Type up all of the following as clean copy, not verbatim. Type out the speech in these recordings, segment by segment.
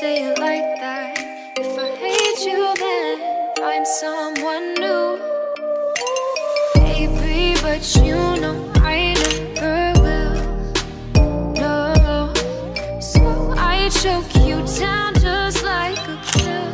say it like that. If I hate you, then find someone new. Baby, but you know I never will. No, so I choke you down just like a pill.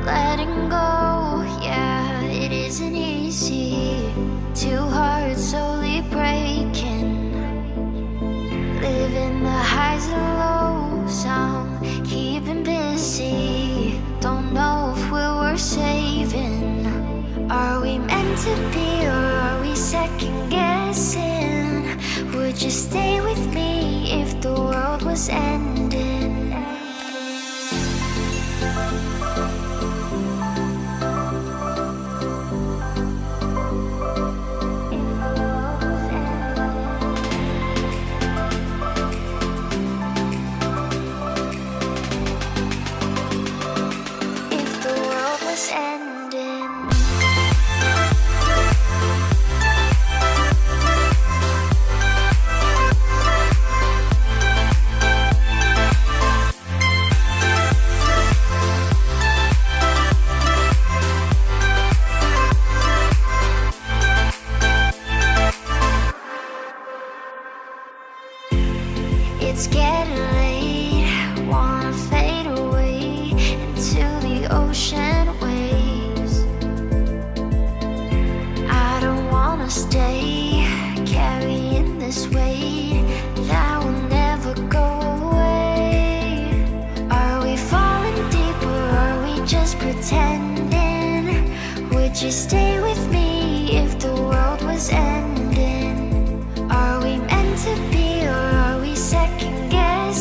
Letting go, yeah, it isn't easy. Two hearts slowly breaking, living the highs and lows. I'm keeping busy. Don't know if we're worth saving. Are we meant to be, or are we second guessing? Would you stay with me if the world was ending? It's getting late, wanna fade away into the ocean waves. I don't wanna stay carrying this weight that will never go away. Are we falling deep, or are we just pretending? Would you stay with me if the world was ending? Are we meant to be, or are we second guessing?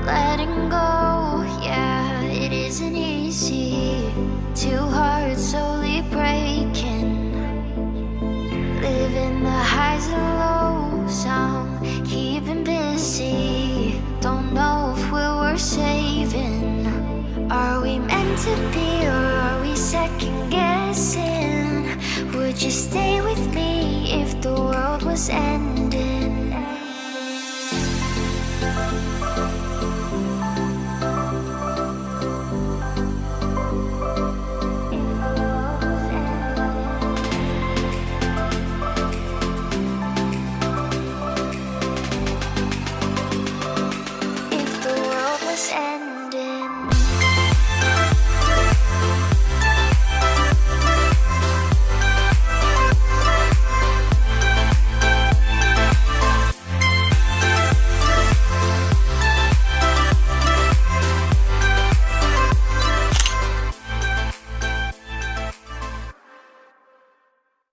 letting go, yeah, it isn't easy. Two hearts slowly breaking, living the highs and lows. I'm keeping busy, don't know if we're worth saving. Are we meant to be, or are we second guessing? Would you stay with me if the world was ending?